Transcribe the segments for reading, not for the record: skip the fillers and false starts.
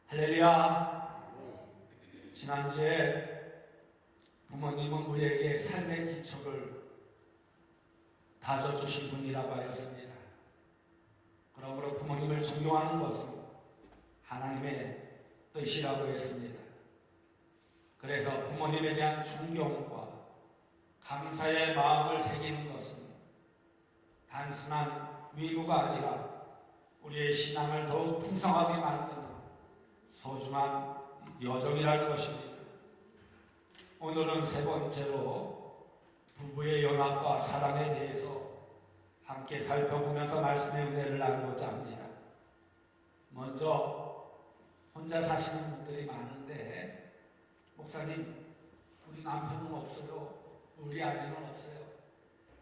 할렐루야. 지난주에 부모님은 우리에게 삶의 기초를 다져주신 분이라고 하였습니다. 그러므로 부모님을 존경하는 것은 하나님의 뜻이라고 했습니다. 그래서 부모님에 대한 존경과 감사의 마음을 새기는 것은 단순한 의무가 아니라 우리의 신앙을 더욱 풍성하게 만드는 소중한 여정이라는 것입니다. 오늘은 세 번째로 부부의 연합과 사랑에 대해서 함께 살펴보면서 말씀의 은혜를 나누고자 합니다. 먼저 혼자 사시는 분들이 많은데, 목사님, 우리 남편은 없어요, 우리 아내는 없어요.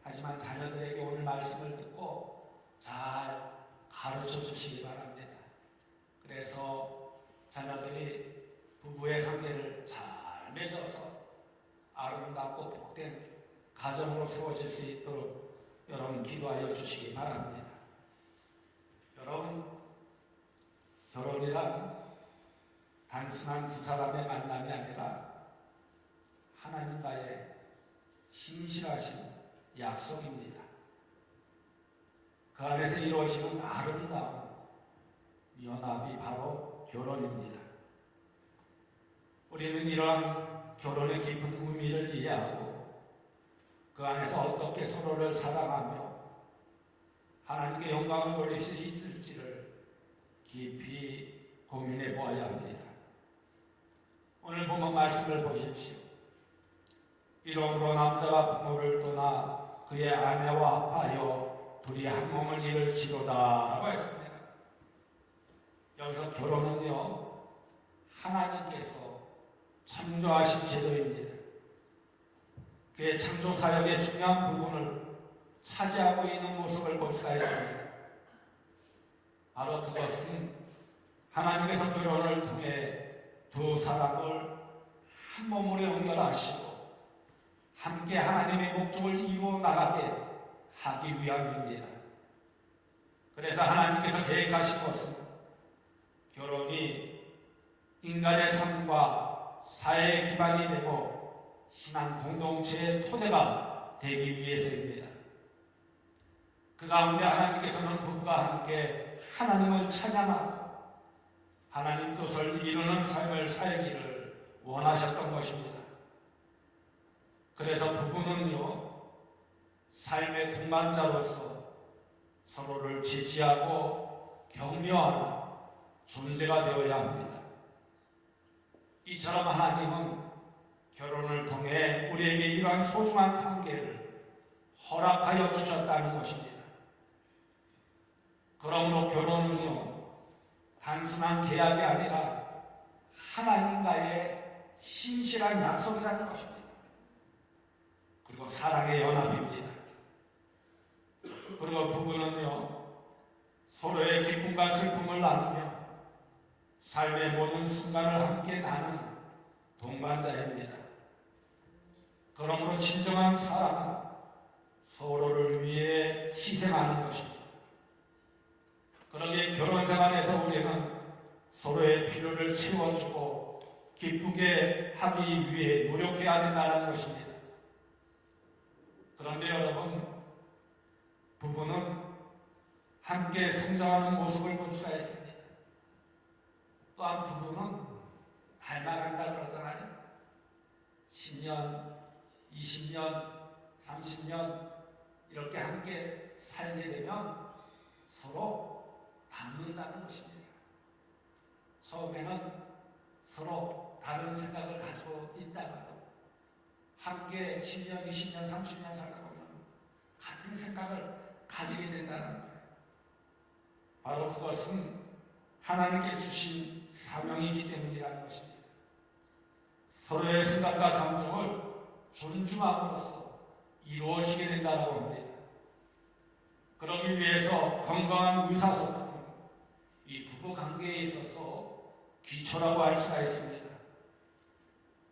하지만 자녀들에게 오늘 말씀을 듣고 잘 가르쳐 주시기 바랍니다. 그래서 자녀들이 부부의 관계를 잘 맺어서 아름답고 복된 가정으로 세워질 수 있도록 여러분 기도하여 주시기 바랍니다. 여러분, 결혼이란 단순한 두 사람의 만남이 아니라 하나님과의 신실하신 약속입니다. 그 안에서 이루어지는 아름다운 연합이 바로 결혼입니다. 우리는 이러한 결혼의 깊은 의미를 이해하고 그 안에서 어떻게 서로를 사랑하며 하나님께 영광을 돌릴 수 있을지를 깊이 고민해 보아야 합니다. 오늘 본문 말씀을 보십시오. 이러므로 남자가 부모를 떠나 그의 아내와 합하여 둘이 한 몸을 이룰지로다 라고 했습니다. 여기서 결혼은요, 하나님께서 창조하신 제도입니다. 그의 창조 사역의 중요한 부분을 차지하고 있는 모습을 볼 수가 있습니다. 바로 그것은 하나님께서 결혼을 통해 두 사람을 한 몸으로 연결하시고 함께 하나님의 목적을 이루어 나가게 하기 위함입니다. 그래서 하나님께서 계획하신 것은 결혼이 인간의 삶과 사회의 기반이 되고 신앙 공동체의 토대가 되기 위해서입니다. 그 가운데 하나님께서는 부부가 함께 하나님을 찬양하고 하나님 뜻을 이루는 삶을 살기를 원하셨던 것입니다. 그래서 부부는요, 삶의 동반자로서 서로를 지지하고 격려하는 존재가 되어야 합니다. 이처럼 하나님은 결혼을 통해 우리에게 이러한 소중한 관계를 허락하여 주셨다는 것입니다. 그러므로 결혼은요, 단순한 계약이 아니라 하나님과의 신실한 약속이라는 것입니다. 그리고 사랑의 연합입니다. 그리고 부부는요, 서로의 기쁨과 슬픔을 나누며 삶의 모든 순간을 함께 나누는 동반자입니다. 그러므로 진정한 사랑은 서로를 위해 희생하는 것입니다. 그러기에 결혼 생활에서 우리는 서로의 필요를 채워주고 기쁘게 하기 위해 노력해야 된다는 것입니다. 그런데 여러분, 부부는 함께 성장하는 모습을 볼 수가 있습니다. 또한 부부는 닮아간다 그러잖아요. 10년, 20년, 30년 이렇게 함께 살게 되면 서로 닮는다는 것입니다. 처음에는 서로 다른 생각을 가지고 있다가도 함께 10년, 20년, 30년 살다 보면 같은 생각을 가지게 된다는 거예요. 바로 그것은 하나님께 주신 사명이기 때문이라는 것입니다. 서로의 생각과 감정을 존중함으로써 이루어지게 된다고 합니다. 그러기 위해서 건강한 의사소통은 이 부부 관계에 있어서 기초라고 할 수가 있습니다.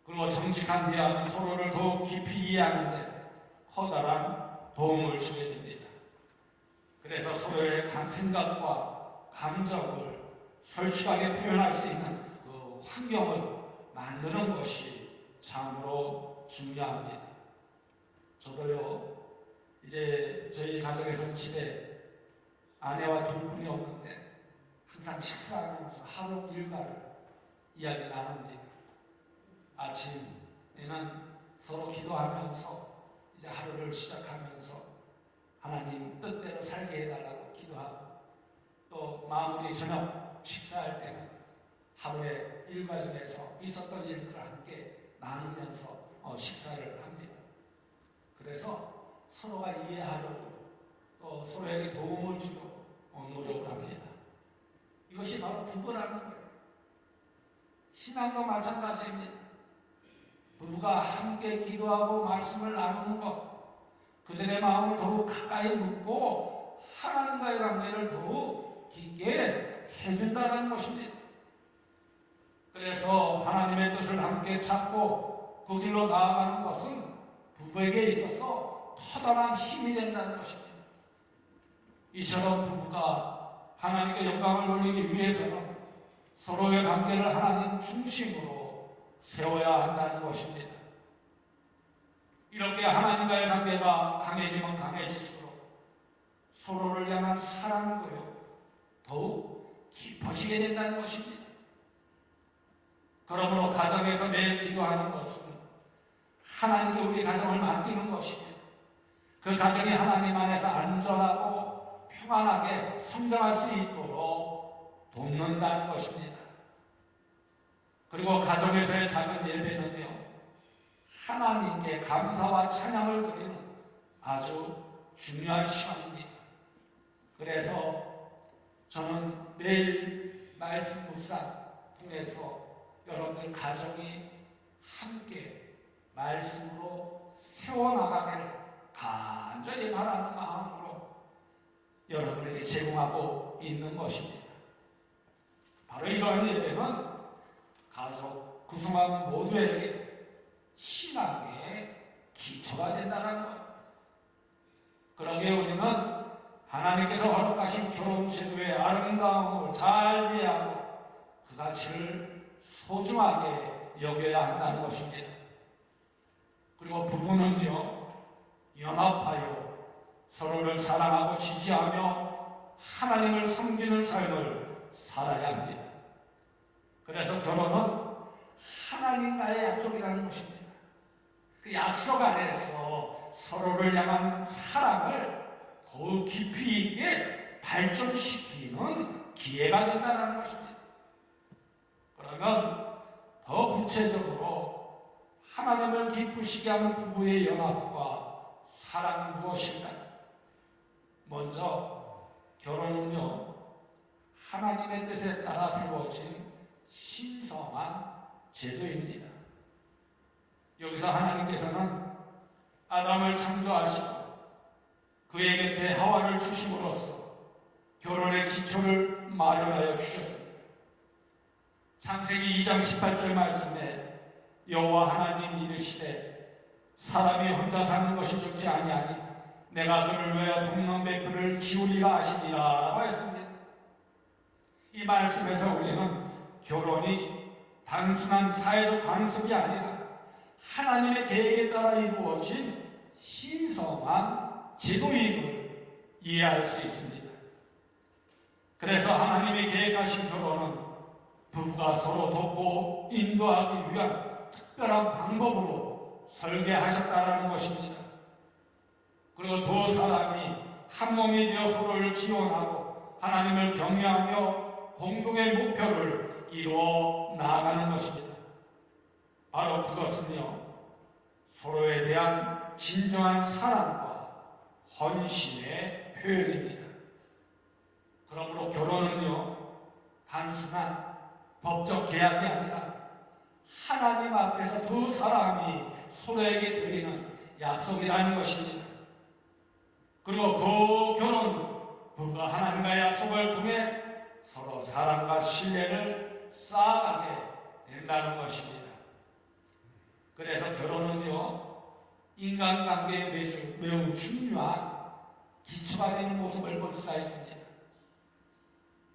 그리고 정직한 대화는 서로를 더욱 깊이 이해하는 데 커다란 도움을 주게 됩니다. 그래서 서로의 생각과 감정을 솔직하게 표현할 수 있는 그 환경을 만드는 것이 참으로 중요합니다. 저도요, 이제 저희 가정에서는 집에 아내와 둘뿐이 없는데 항상 식사하면서 하루 일과를 이야기 나눕니다. 아침에는 서로 기도하면서 이제 하루를 시작하면서 하나님 뜻대로 살게 해달라고 기도하고, 또 마무리 저녁 식사할 때는 하루의 일과 중에서 있었던 일들을 함께 나누면서 식사를 합니다. 그래서 서로가 이해하려고 또 서로에게 도움을 주려고 노력을 합니다. 이것이 바로 부부라는 거예요. 신앙도 마찬가지입니다. 부부가 함께 기도하고 말씀을 나누는 것, 그들의 마음을 더욱 가까이 묻고 하나님과의 관계를 더욱 깊게 해준다는 것입니다. 그래서 하나님의 뜻을 함께 찾고 그 길로 나아가는 것은 부부에게 있어서 커다란 힘이 된다는 것입니다. 이처럼 부부가 하나님께 영광을 돌리기 위해서는 서로의 관계를 하나님 중심으로 세워야 한다는 것입니다. 이렇게 하나님과의 관계가 강해지면 강해질수록 서로를 향한 사랑도요 더욱 깊어지게 된다는 것입니다. 그러므로 가정에서 매일 기도하는 것은 하나님께 우리 가정을 맡기는 것입니다. 그 가정이 하나님 안에서 안전하고 평안하게 성장할 수 있도록 돕는다는 것입니다. 그리고 가정에서의 작은 예배는요, 하나님께 감사와 찬양을 드리는 아주 중요한 시간입니다. 그래서 저는 매일 말씀 묵상 통해서 여러분들 가정이 함께 말씀으로 세워나가기를 간절히 바라는 마음으로 여러분에게 제공하고 있는 것입니다. 바로 이러한 예배는 가족 구성원 모두에게 신앙의 기초가 된다는 것. 그러기에 우리는 하나님께서 허락하신 결혼 제도의 아름다움을 잘 이해하고 그 가치를 소중하게 여겨야 한다는 것입니다. 그리고 부부는요, 연합하여 서로를 사랑하고 지지하며 하나님을 섬기는 삶을 살아야 합니다. 그래서 결혼은 하나님과의 약속이라는 것입니다. 그 약속 안에서 서로를 향한 사랑을 더욱 깊이 있게 발전시키는 기회가 된다는 것입니다. 그러면 더 구체적으로 하나님을 기쁘시게 하는 부부의 연합과 사랑은 무엇일까요? 먼저 결혼은요, 하나님의 뜻에 따라 세워진 신성한 제도입니다. 여기서 하나님께서는 아담을 창조하시고 그의 곁에 하와를 주심으로써 결혼의 기초를 마련하여 주셨습니다. 창세기 2장 18절 말씀에 여호와 하나님 이르시되 사람이 혼자 사는 것이 좋지 아니하니 내가 그를 위하여 동남백부를 기울이라 하시니라 라고 했습니다. 이 말씀에서 우리는 결혼이 단순한 사회적 관습이 아니라 하나님의 계획에 따라 이루어진 신성한 제도임을 이해할 수 있습니다. 그래서 하나님이 계획하신 결혼은 부부가 서로 돕고 인도하기 위한 특별한 방법으로 설계하셨다는 것입니다. 그리고 두 사람이 한 몸이 되어 서로를 지원하고 하나님을 경외하며 공동의 목표를 이루어 나아가는 것입니다. 바로 그것은요, 서로에 대한 진정한 사랑과 헌신의 표현입니다. 그러므로 결혼은요, 단순한 법적 계약이 아니라 하나님 앞에서 두 사람이 서로에게 드리는 약속이라는 것입니다. 그리고 그 결혼은 부부가 하나님과의 약속을 통해 서로 사랑과 신뢰를 쌓아가게 된다는 것입니다. 그래서 결혼은요, 인간관계에 매우 중요한 기초가 되는 모습을 볼 수가 있습니다.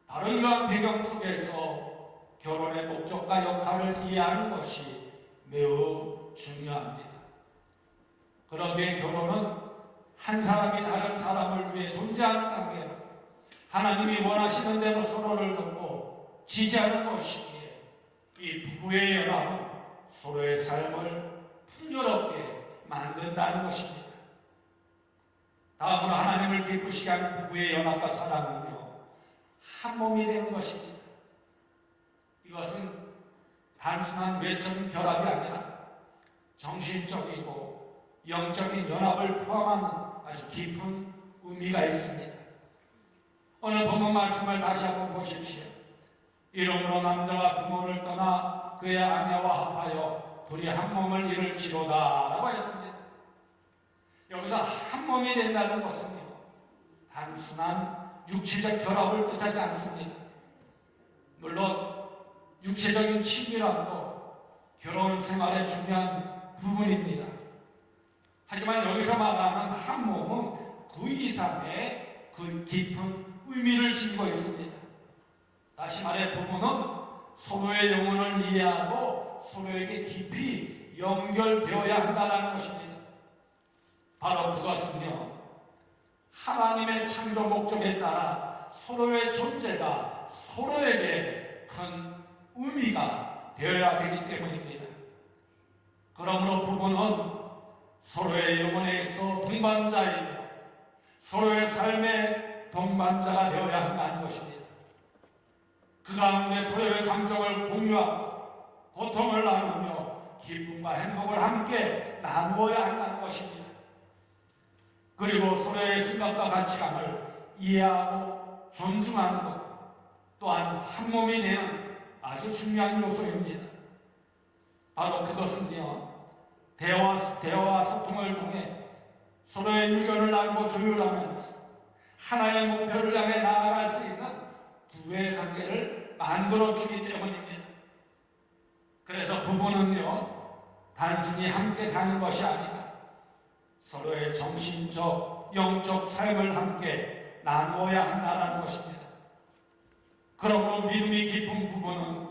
바로 이러한 배경 속에서 결혼의 목적과 역할을 이해하는 것이 매우 중요합니다. 그러기에 결혼은 한 사람이 다른 사람을 위해 존재하는 관계로 하나님이 원하시는 대로 서로를 돕고 지지하는 것이기에 이 부부의 연합은 서로의 삶을 풍요롭게 만든다는 것입니다. 다음으로 하나님을 기쁘시게 하는 부부의 연합과 사랑은요, 한 몸이 되는 것입니다. 이것은 단순한 외적인 결합이 아니라 정신적이고 영적인 연합을 포함하는 아주 깊은 의미가 있습니다. 오늘 본문 말씀을 다시 한번 보십시오. 이러므로 남자가 부모를 떠나 그의 아내와 합하여 둘이 한 몸을 이룰지로다 라고 했습니다. 여기서 한 몸이 된다는 것은요, 단순한 육체적 결합을 뜻하지 않습니다. 물론 육체적인 친밀함도 결혼 생활의 중요한 부분입니다. 하지만 여기서 말하는 한 몸은 그 이상의 그 깊은 의미를 지니고 있습니다. 다시 말해 부부는 서로의 영혼을 이해하고 서로에게 깊이 연결되어야 한다는 것입니다. 바로 그것은요, 하나님의 창조 목적에 따라 서로의 존재가 서로에게 큰 의미가 되어야 되기 때문입니다. 그러므로 부부는 서로의 영혼에 있어 동반자이며 서로의 삶의 동반자가 되어야 한다는 것입니다. 그 가운데 서로의 감정을 공유하고 고통을 나누며 기쁨과 행복을 함께 나누어야 한다는 것입니다. 그리고 서로의 생각과 가치관을 이해하고 존중하는 것 또한 한 몸이 되는 아주 중요한 요소입니다. 바로 그것은요, 대화와 소통을 통해 서로의 의견을 나누고 조율하면서 하나의 목표를 향해 나아갈 수 있는 부부의 관계를 만들어주기 때문입니다. 그래서 부부는요, 단순히 함께 사는 것이 아니라 서로의 정신적, 영적 삶을 함께 나누어야 한다는 것입니다. 그러므로 믿음이 깊은 부부는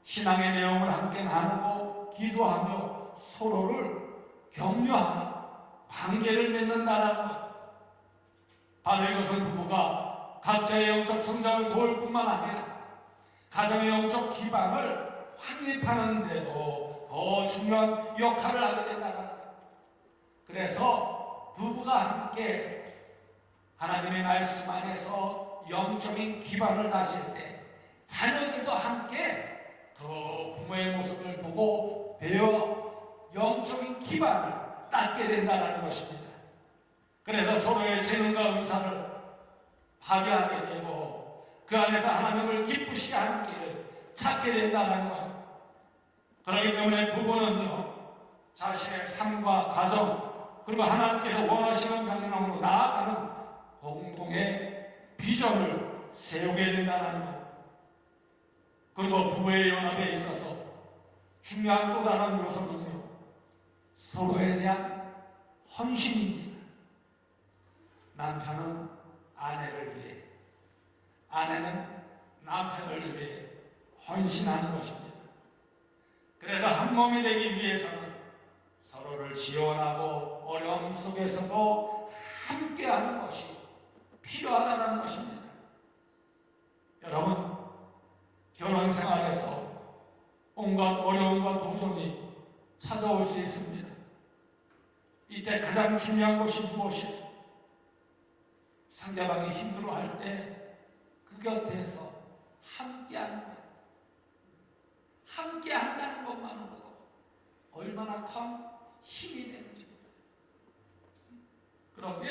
신앙의 내용을 함께 나누고 기도하며 서로를 격려하며 관계를 맺는다는 것. 바로 이것은 부부가 각자의 영적 성장을 도울 뿐만 아니라 가정의 영적 기반을 확립하는 데도 더 중요한 역할을 하게 된다는 것. 그래서 부부가 함께 하나님의 말씀 안에서 영적인 기반을 다질 때 자녀들도 함께 그 부모의 모습을 보고 배워 영적인 기반을 쌓게 된다는 것입니다. 그래서 서로의 재능과 은사를 발휘하게 되고 그 안에서 하나님을 기쁘시게 하는 길을 찾게 된다는 것. 그렇기 때문에 부부는요, 자신의 삶과 가정 그리고 하나님께서 원하시는 방향으로 나아가는 공동의 비전을 세우게 된다는 것. 그리고 부부의 연합에 있어서 중요한 또 다른 요소는요, 서로에 대한 헌신입니다. 남편은 아내를 위해, 아내는 남편을 위해 헌신하는 것입니다. 그래서 한 몸이 되기 위해서는 서로를 지원하고 어려움 속에서도 함께하는 것이 필요하다는 것입니다. 여러분, 결혼 생활에서 온갖 어려움과 도전이 찾아올 수 있습니다. 이때 가장 중요한 것이 무엇이에요? 상대방이 힘들어할 때 그 곁에서 함께하는 것. 함께한다는 것만으로도 얼마나 큰 힘이 되는지. 그렇게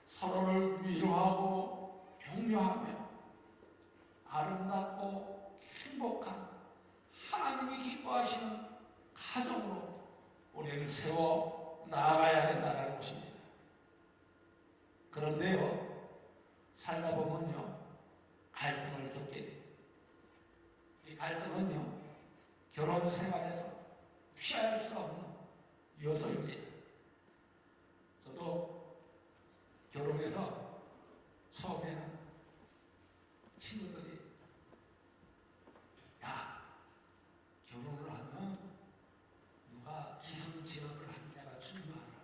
서로를 위로하고 격려하며 아름답고 행복한 하나님이 기뻐하시는 가정으로 우리는 세워 나아가야 된다는 것입니다. 그런데요, 살다 보면요, 갈등을 겪게 돼요. 이 갈등은요, 결혼 생활에서 피할 수 없는 요소입니다. 저도 결혼해서 처음에는 친구들이 야, 결혼을 하면 누가 기선제압을 하느냐가 중요하다.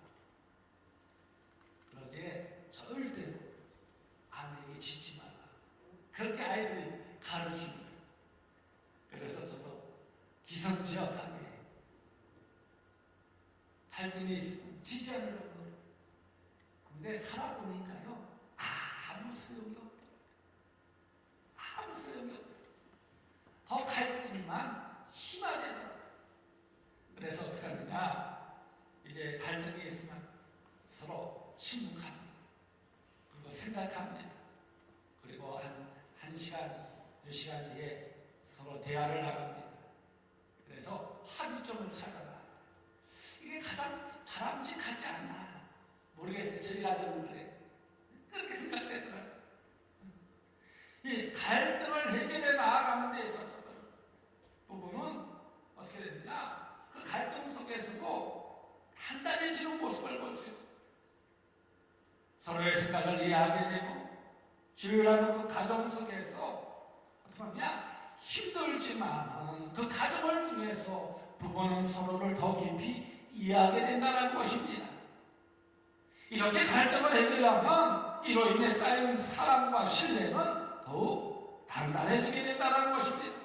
그러기에 절대로 아내에게 지지 말라. 그렇게 아이들이 가르치는 거예요. 그래서 저도 기선제압하게 갈등이 있으면 지지 않으려고 그래요. 근데 살아보니까요, 아무 소용이 없더라고요. 아무 소용이 없더라고요. 더 갈등만 심화되더라고요. 그래서 어떻게 하느냐, 이제 갈등이 있으면 서로 침묵합니다. 그리고 생각합니다. 그리고 한 시간, 2시간 뒤에 서로 대화를 나눕니다. 그래서 합의점을 찾아라. 이게 가장 바람직하지 않나. 모르겠어요. 저희 가정은 그래. 그렇게 생각되더라고요. 이 갈등을 해결해 나아가는 데 있어서 부부는 어떻게 됐냐? 그 갈등 속에서도 단단해지는 모습을 볼 수 있어요. 서로의 생각을 이해하게 되고 주요라는 그 가정 속에서 어떻게 보면 힘들지만 그 가정을 통해서 부부는 서로를 더 깊이 이해하게 된다는 것입니다. 이렇게 갈등을 해결하면 이로 인해 쌓인 사랑과 신뢰는 더욱 단단해지게 된다는 것입니다.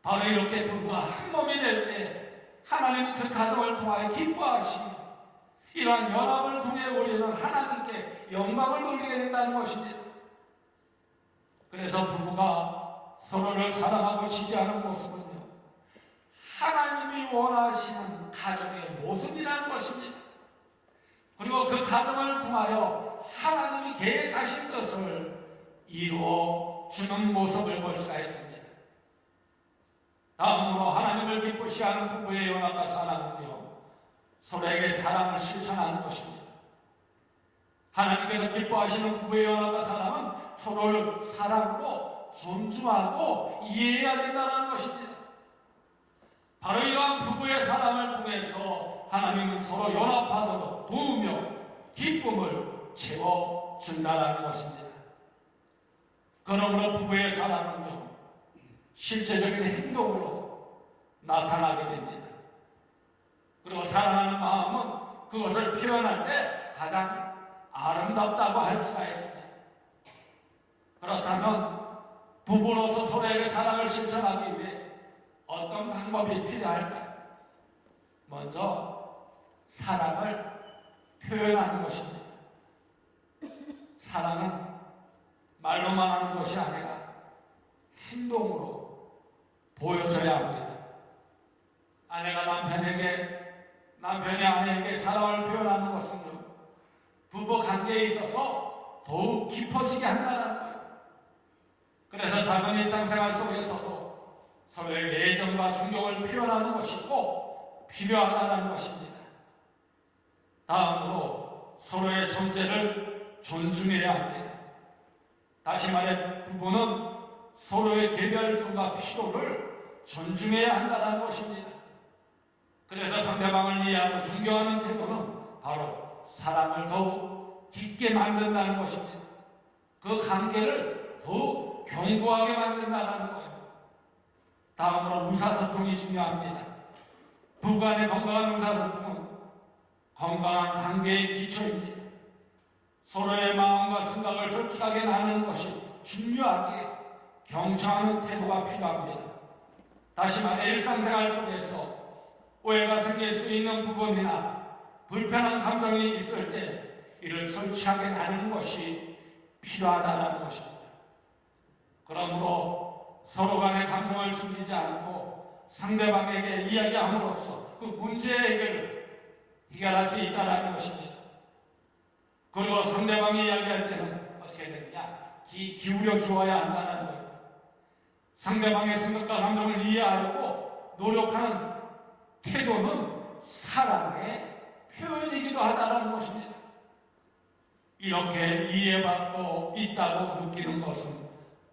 바로 이렇게 부부가 한 몸이 될 때 하나님은 그 가정을 통하여 기뻐하시며 이러한 연합을 통해 우리는 하나님께 영광을 돌리게 된다는 것입니다. 그래서 부부가 서로를 사랑하고 지지하는 모습은요, 하나님이 원하시는 가정의 모습이라는 것입니다. 그리고 그 가정을 통하여 하나님이 계획하신 것을 이루어 주는 모습을 볼 수가 있습니다. 다음으로 하나님을 기쁘시하는 부부의 연합과 사랑은요, 서로에게 사랑을 실천하는 것입니다. 하나님께서 기뻐하시는 부부의 연합과 사랑은 서로를 사랑으로 존중하고 이해해야 된다는 것입니다. 바로 이러한 부부의 사랑을 통해서 하나님은 서로 연합하도록 도우며 기쁨을 채워준다는 것입니다. 그러므로 부부의 사랑은요, 실제적인 행동으로 나타나게 됩니다. 그리고 사랑하는 마음은 그것을 표현할 때 가장 아름답다고 할 수가 있습니다. 그렇다면 부부로서 서로에게 사랑을 실천하기 위해 어떤 방법이 필요할까요? 먼저 사랑을 표현하는 것입니다. 사랑은 말로만 하는 것이 아니라 행동으로 보여줘야 합니다. 아내가 남편이 아내에게 사랑을 표현하는 것은요, 부부 관계에 있어서 더욱 깊어지게 한다는 거예요. 그래서 작은 일상생활 속에서도 서로에게 애정과 존경을 표현하는 것이 꼭 필요하다는 것입니다. 다음으로 서로의 존재를 존중해야 합니다. 다시 말해 부부는 서로의 개별성과 필요를 존중해야 한다는 것입니다. 그래서 상대방을 이해하고 존경하는 태도는 바로 사랑을 더욱 깊게 만든다는 것입니다. 그 관계를 더욱 견고하게 만든다는 거예요. 다음으로 의사소통이 중요합니다. 부부간의 건강한 의사소통은 건강한 관계의 기초입니다. 서로의 마음과 생각을 솔직하게 나누는 것이 중요하게 경청하는 태도가 필요합니다. 다시 말해 일상생활 속에서 오해가 생길 수 있는 부분이나 불편한 감정이 있을 때 이를 솔직하게 나누는 것이 필요하다는 것입니다. 그러므로 서로 간의 감정을 숨기지 않고 상대방에게 이야기함으로써 그 문제 해결할 수 있다는 것입니다. 그리고 상대방이 이야기할 때는 어떻게 되느냐? 귀 기울여 주어야 한다는 거예요. 상대방의 생각과 감정을 이해하려고 노력하는 태도는 사랑의 표현이기도 하다는 것입니다. 이렇게 이해받고 있다고 느끼는 것은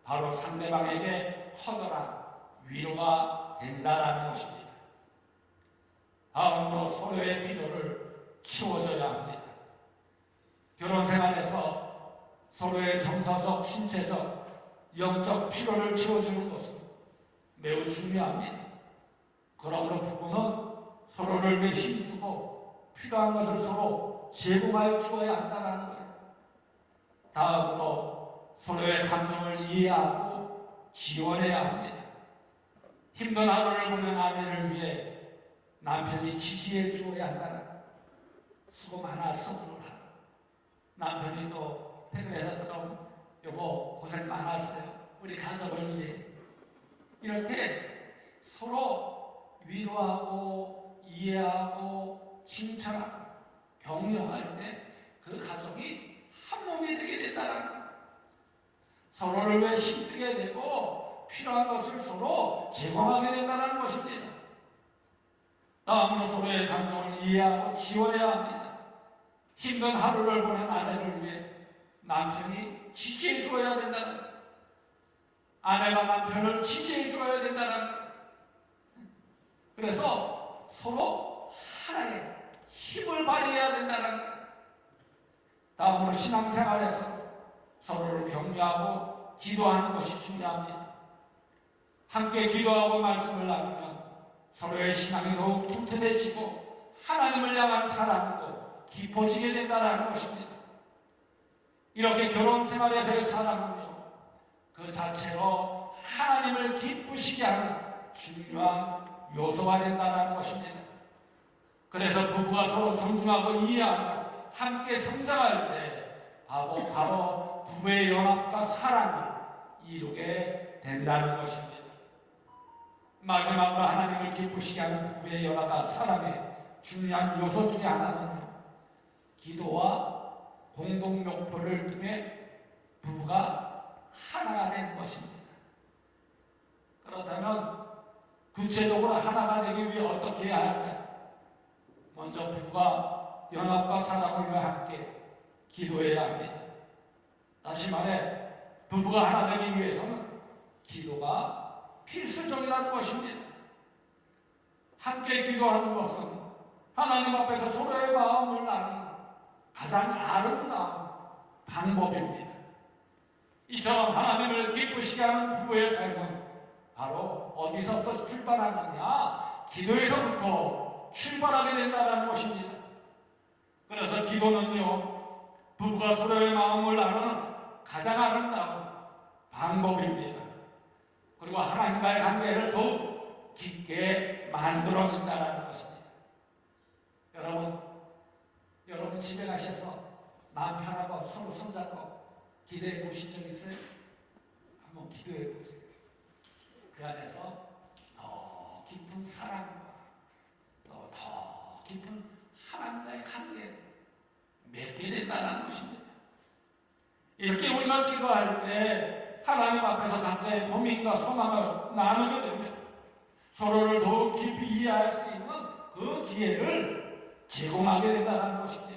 바로 상대방에게 커다란 위로가 된다는 것입니다. 다음으로 서로의 필요를 채워줘야 합니다. 결혼 생활에서 서로의 정서적, 신체적, 영적 필요를 채워주는 것은 매우 중요합니다. 그러므로 부부는 서로를 위해 힘쓰고 필요한 것을 서로 제공하여 주어야 한다는 거예요. 다음으로 서로의 감정을 이해하고 지원해야 합니다. 힘든 하루를 보낸 아내를 위해 남편이 지지해 주어야 한다는 거예요. 수고 많았어 오늘 하루. 남편이 또 퇴근해서 들어오면 여보 고생 많았어요. 우리 가족을 위해. 이럴 때 서로 위로하고 이해하고 칭찬하고 격려할 때 그 가족이 한 몸이 되게 된다는 거예요. 서로를 위해 힘쓰게 되고 필요한 것을 서로 제공하게 된다는 것입니다. 다음으로 서로의 감정을 이해하고 지원해야 합니다. 힘든 하루를 보낸 아내를 위해 남편이 지지해 주어야 된다는 거예요. 아내가 남편을 지지해 주어야 된다는 거예요. 그래서 서로 하나의 힘을 발휘해야 된다는 거예요. 다음으로 신앙생활에서 서로를 격려하고 기도하는 것이 중요합니다. 함께 기도하고 말씀을 나누면 서로의 신앙이 더욱 튼튼해지고 하나님을 향한 사랑도 깊어지게 된다는 것입니다. 이렇게 결혼 생활에서의 사랑은요, 그 자체로 하나님을 기쁘시게 하는 중요한 요소가 된다는 것입니다. 그래서 부부가 서로 존중하고 이해하며 함께 성장할 때 바로 부부의 연합과 사랑을 이루게 된다는 것입니다. 마지막으로 하나님을 기쁘시게 하는 부부의 연합과 사랑의 중요한 요소 중에 하나는 기도와 공동 목표를 통해 부부가 하나가 되는 것입니다. 그렇다면 구체적으로 하나가 되기 위해 어떻게 해야 할까요? 먼저 부부가 연합과 사랑을 위해 함께 기도해야 합니다. 다시 말해 부부가 하나 되기 위해서는 기도가 필수적이라는 것입니다. 함께 기도하는 것은 하나님 앞에서 서로의 마음을 나누는 가장 아름다운 방법입니다. 이처럼 하나님을 기쁘시게 하는 부부의 삶은 바로 어디서부터 출발하느냐? 기도에서부터 출발하게 된다는 것입니다. 그래서 기도는요, 부부가 서로의 마음을 나누는 가장 아름다운 방법입니다. 그리고 하나님과의 관계를 더욱 깊게 만들어준다는 것입니다. 여러분 집에 가셔서 남편하고 서로 손잡고 기도해 보신 적 있어요? 한번 기도해 보세요. 그 안에서 더 깊은 사랑과 또 더 깊은 하나님과의 관계를 맺게 된다는 것입니다. 이렇게 우리가 기도할 때 하나님 앞에서 각자의 고민과 소망을 나누게 되면 서로를 더욱 깊이 이해할 수 있는 그 기회를 제공하게 된다는 것입니다.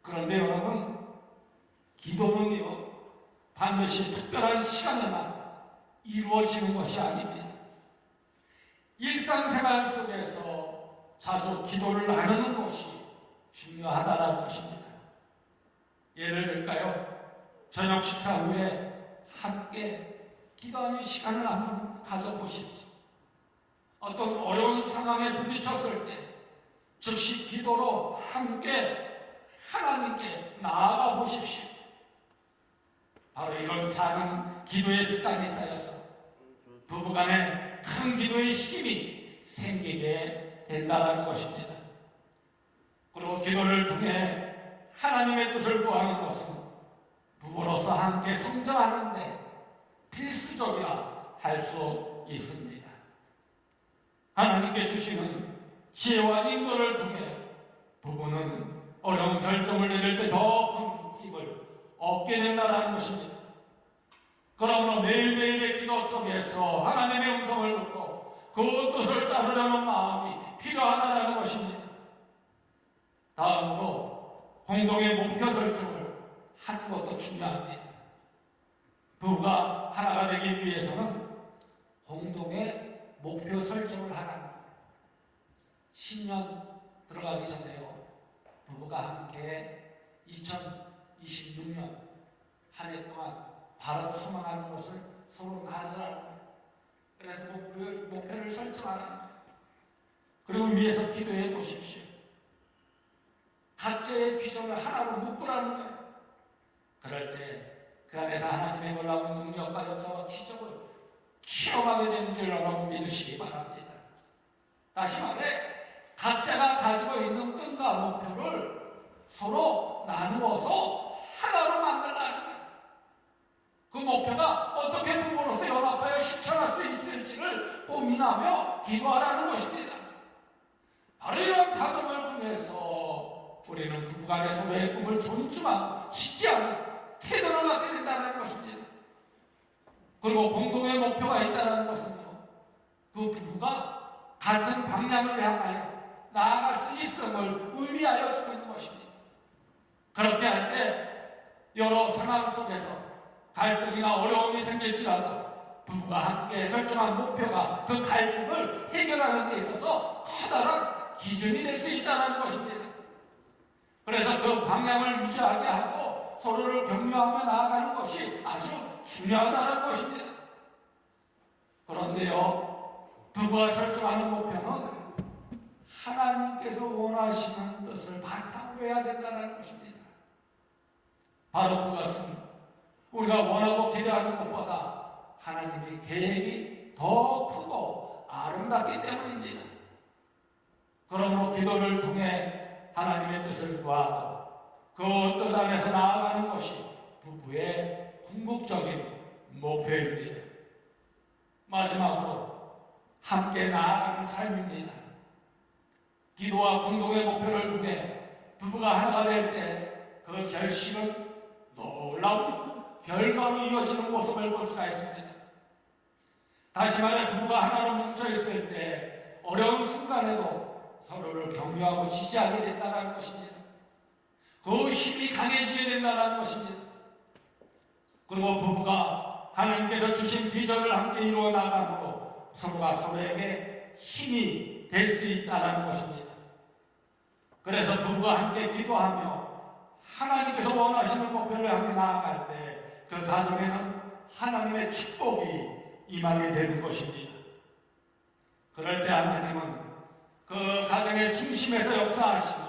그런데 여러분, 기도는요, 반드시 특별한 시간에만 이루어지는 것이 아닙니다. 일상생활 속에서 자주 기도를 나누는 것이 중요하다는 것입니다. 예를 들까요? 저녁 식사 후에 함께 기도하는 시간을 한번 가져보십시오. 어떤 어려운 상황에 부딪혔을 때 즉시 기도로 함께 하나님께 나아가 보십시오. 바로 이런 작은 기도의 습관이 쌓여서 부부간에 큰 기도의 힘이 생기게 된다는 것입니다. 그리고 기도를 통해 하나님의 뜻을 구하는 것은 부부로서 함께 성장하는데 필수적이라 할 수 있습니다. 하나님께 주시는 지혜와 인도를 통해 부부는 어려운 결정을 내릴 때 더 큰 힘을 얻게 된다는 것입니다. 그러므로 매일매일의 기도 속에서 하나님의 음성을 듣고 그 뜻을 따르려는 마음이 필요하다는 것입니다. 다음으로 공동의 목표 설정을 하는 것도 중요합니다. 부부가 하나가 되기 위해서는 공동의 목표 설정을 하라는 거예요. 신년 들어가기 전에요, 부부가 함께 2026년 한 해 동안 바라고 소망하는 것을 서로 나누라는 거예요. 그래서 목표를 설정하라는 거예요. 그리고 위에서 기도해 보십시오. 각자의 비전을 하나로 묶으라는 거예요. 그럴 때 그 안에서 하나님의 놀라운 능력과 역사와 기적을 체험하게 되는 줄 여러분 믿으시기 바랍니다. 다시 말해 각자가 가지고 있는 뜻과 목표를 서로 나누어서 하나로 만들라는 거예요. 그 목표가 어떻게 부부로서 연합하여 실천할 수 있을지를 고민하며 기도하라는 것입니다. 바로 이런 가정을 통해서 우리는 부부간의 서로의 꿈을 존중하고 지지하는 태도를 갖게 된다는 것입니다. 그리고 공동의 목표가 있다는 것은요, 그 부부가 같은 방향을 향하여 나아갈 수 있음을 의미하여 주고 있는 것입니다. 그렇게 할 때 여러 상황 속에서 갈등이나 어려움이 생길지라도 부부가 함께 설정한 목표가 그 갈등을 해결하는 데 있어서 커다란 기준이 될 수 있다는 것입니다. 그래서 그 방향을 유지하게 하고 서로를 격려하며 나아가는 것이 아주 중요하다는 것입니다. 그런데요, 부부가 설정하는 목표는 하나님께서 원하시는 뜻을 바탕으로 해야 된다는 것입니다. 바로 그것은 우리가 원하고 기대하는 것보다 하나님의 계획이 더 크고 아름답기 때문입니다. 그러므로 기도를 통해 하나님의 뜻을 구하고 그 뜻 안에서 나아가는 것이 부부의 궁극적인 목표입니다. 마지막으로 함께 나아가는 삶입니다. 기도와 공동의 목표를 통해 부부가 하나가 될 때 그 결실은 놀라운 결과로 이어지는 모습을 볼 수가 있습니다. 다시 말해 부부가 하나로 뭉쳐있을 때 어려운 순간에도 서로를 격려하고 지지하게 된다는 것입니다. 그 힘이 강해지게 된다는 것입니다. 그리고 부부가 하나님께서 주신 비전을 함께 이루어 나감으로 서로가 서로에게 힘이 될 수 있다는 것입니다. 그래서 부부가 함께 기도하며 하나님께서 원하시는 목표를 향해 나아갈 때 그 가정에는 하나님의 축복이 임하게 되는 것입니다. 그럴 때 하나님은 그 가정의 중심에서 역사하시며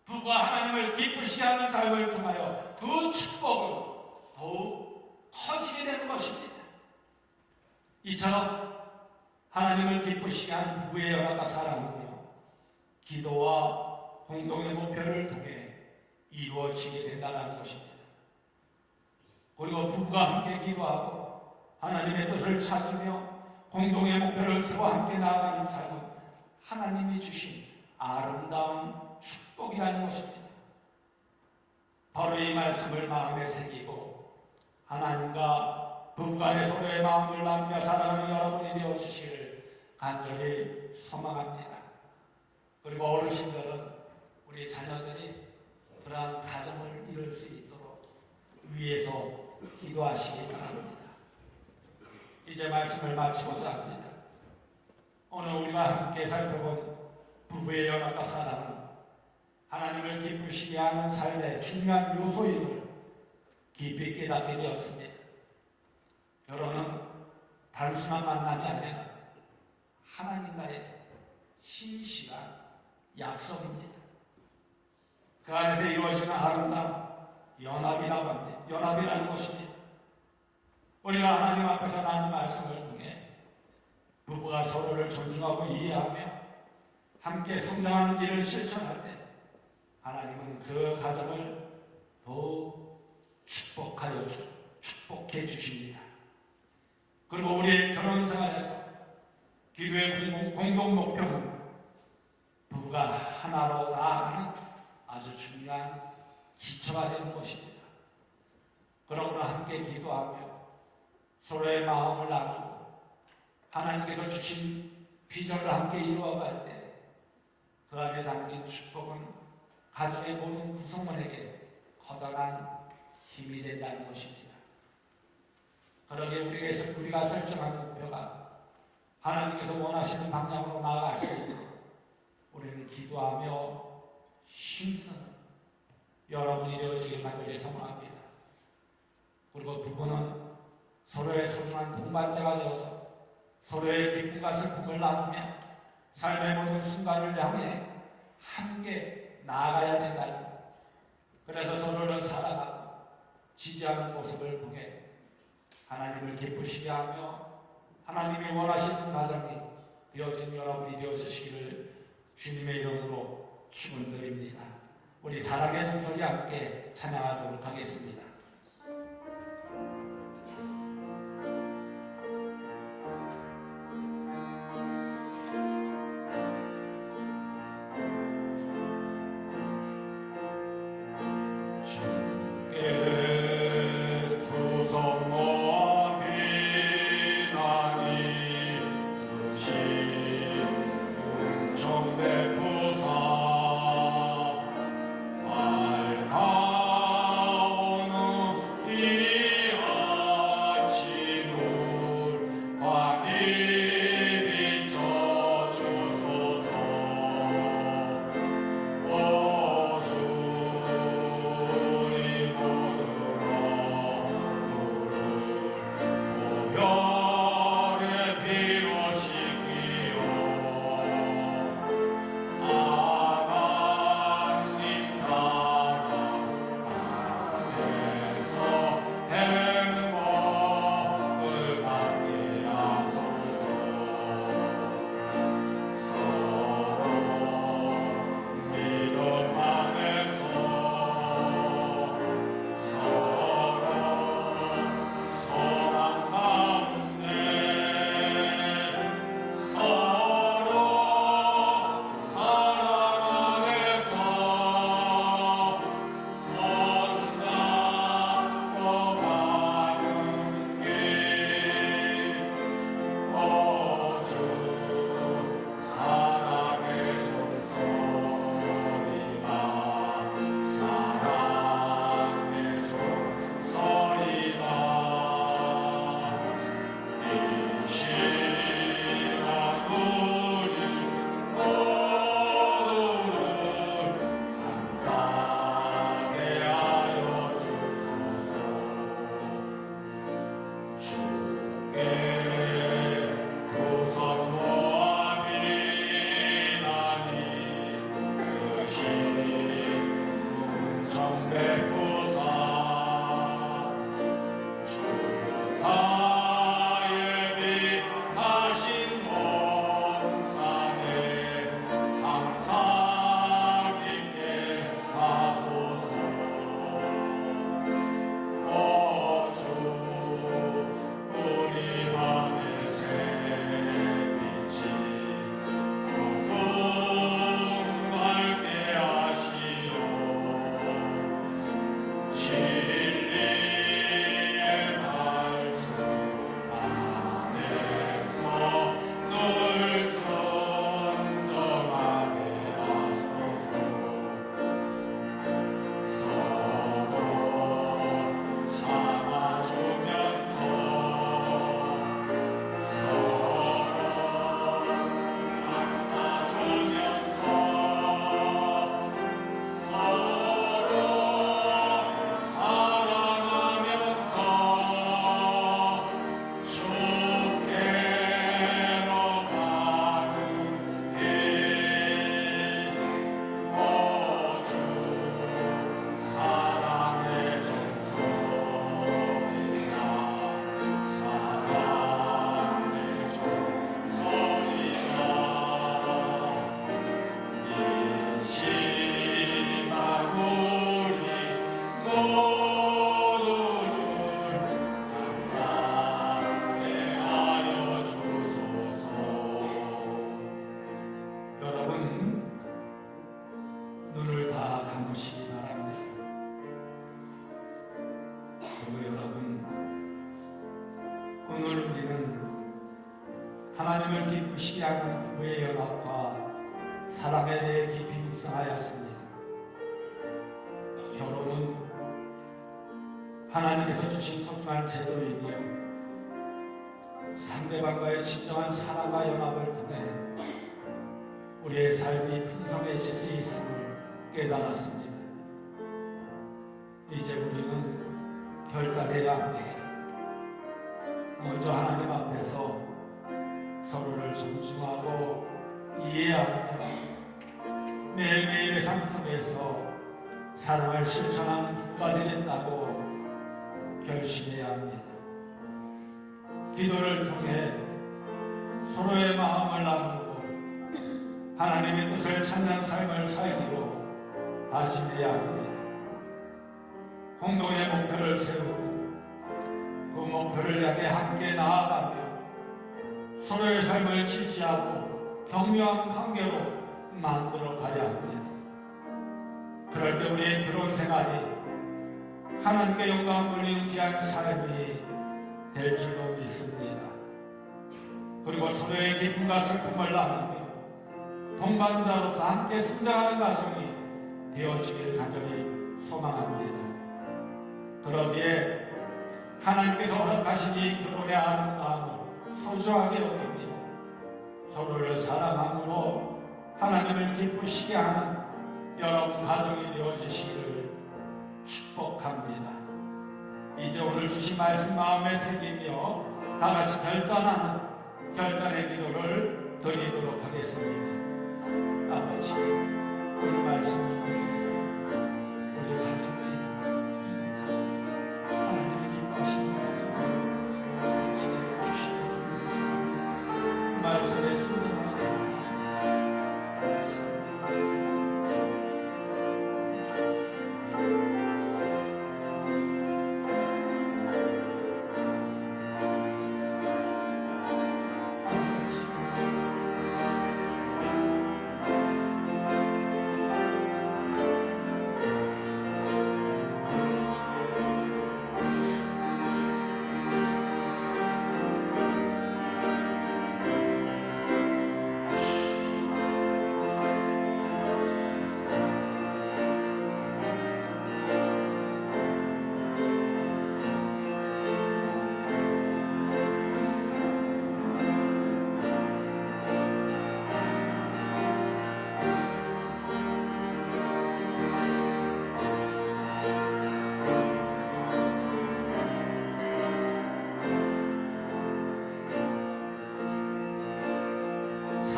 부부가 하나님을 기쁘시게 하는 삶을 통하여 그 축복은 더욱 커지게 되는 것입니다. 이처럼 하나님을 기쁘시게 하는 부부의 연합과 사랑은요, 기도와 공동의 목표를 통해 이루어지게 된다는 것입니다. 그리고 부부가 함께 기도하고 하나님의 뜻을 찾으며 공동의 목표를 세워 함께 나아가는 삶은 하나님이 주신 아름다운 축복이라는 것입니다. 바로 이 말씀을 마음에 새기고 하나님과 부부간의 서로의 마음을 나누며 살아가는 여러분이 되어주시기를 간절히 소망합니다. 그리고 어르신들은 우리 자녀들이 그러한 가정을 이룰 수 있도록 위에서 기도하시기 바랍니다. 이제 말씀을 마치고자 합니다. 오늘 우리가 함께 살펴본 부부의 연합과 사랑은 하나님을 기쁘시게 하는 삶의 중요한 요소임을 깊이 깨닫게 되었습니다. 결혼은 단순한 만남이 아니라 하나님과의 신실한 약속입니다. 그 안에서 이루어지는 아름다운 연합이라는 것입니다. 우리가 하나님 앞에서 나눈 말씀을 통해 부부가 서로를 존중하고 이해하며 함께 성장하는 일을 실천할 때 하나님은 그 가정을 더욱 축복해 주십니다. 그리고 우리의 결혼 생활에서 기도의 공동 목표는 부부가 하나로 나아가는 아주 중요한 기초가 되는 것입니다. 그러므로 함께 기도하며 서로의 마음을 나누고 하나님께서 주신 비전을 함께 이루어갈 때 그 안에 담긴 축복은 가정의 모든 구성원에게 커다란 힘이 된다는 것입니다. 그러기에 우리가 설정한 목표가 하나님께서 원하시는 방향으로 나아갈 수 있도록 우리는 기도하며 힘쓰는 여러분이 되어지길 간절히 소망합니다. 그리고 부부는 세상 동반자가 되어서 서로의 기쁨과 슬픔을 나누며 삶의 모든 순간을 향해 함께 나아가야 된다. 그래서 서로를 사랑하고 지지하는 모습을 통해 하나님을 기쁘시게 하며 하나님이 원하시는 가정이 되어진 여러분이 되어주시기를 주님의 이름으로 축원드립니다. 우리 사랑의 종소리 함께 찬양하도록 하겠습니다. 하나님을 기쁘시게 하는 부부의 연합과 사랑에 대해 깊이 묵상하였습니다. 결혼은 하나님께서 주신 소중한 제도이며 상대방과의 진정한 사랑과 연합을 통해 우리의 삶이 풍성해질 수 있음을 깨달았습니다. 이제 우리는 결단해야 합니다. 먼저 하나님 앞에서 서로를 존중하고 이해하며 매일매일의 삶 속에서 사랑을 실천하는 부부가 되겠다고 결심해야 합니다. 기도를 통해 서로의 마음을 나누고 하나님의 뜻을 찾는 삶을 살기로 다짐해야 합니다. 공동의 목표를 세우고 그 목표를 향해 함께 나아가며 서로의 삶을 지지하고 격려한 관계로 만들어 가야 합니다. 그럴 때 우리의 결혼 생활이 하나님께 영광 돌리는 귀한 삶이 될 줄로 믿습니다. 그리고 서로의 기쁨과 슬픔을 나누며 동반자로서 함께 성장하는 가정이 되어지길 간절히 소망합니다. 그러기에 하나님께서 허락하신 이 결혼의 아름다움을 소중하게 여기며 서로를 사랑함으로 하나님을 기쁘시게 하는 여러분 가정이 되어지시기를 축복합니다. 이제 오늘 주신 말씀 마음에 새기며 다 같이 결단의 기도를 드리도록 하겠습니다. 아버지, 오늘 말씀을 통해서 우리 가정에 하나님이 기뻐하시는 가정을 지켜 주시길 주옵소서. 말씀에 순종하게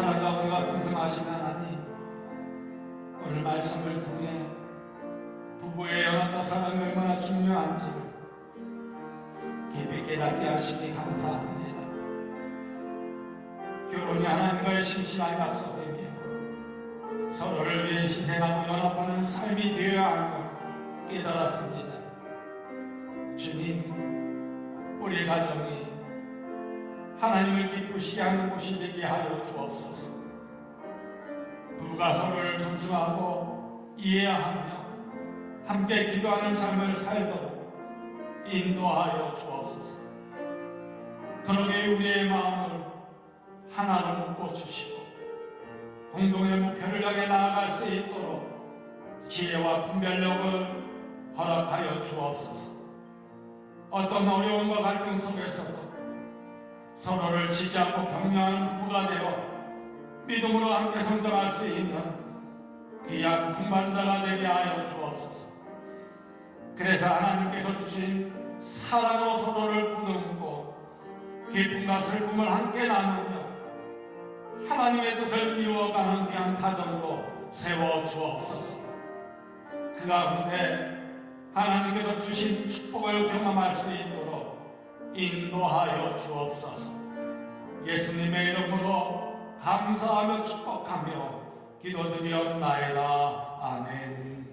사랑과 은혜가 풍성하신 하나님, 오늘 말씀을 통해 부부의 연합과 사랑이 얼마나 중요한지를 깊이 깨닫게 하시니 감사합니다. 결혼이 하나님과의 신실한 약속이며 서로를 위해 희생하고 연합하는 삶이 되어야 함을 깨달았습니다. 주님, 우리 가정이 하나님을 기쁘시게 하는 곳이 되게 하여 주옵소서. 부부가 서로를 존중하고 이해하며 함께 기도하는 삶을 살도록 인도하여 주옵소서. 그러게 우리의 마음을 하나로 묶어 주시고 공동의 목표를 향해 나아갈 수 있도록 지혜와 분별력을 허락하여 주옵소서. 어떤 어려움과 갈등 속에서도 서로를 지지하고 격려하는 부부가 되어 믿음으로 함께 성장할 수 있는 귀한 동반자가 되게 하여 주옵소서. 그래서 하나님께서 주신 사랑으로 서로를 보듬고 기쁨과 슬픔을 함께 나누며 하나님의 뜻을 이루어가는 귀한 가정으로 세워 주옵소서. 그 가운데 하나님께서 주신 축복을 경험할 수 있도록 인도하여 주옵소서. 예수님의 이름으로 감사하며 축복하며 기도드리옵나이다. 아멘.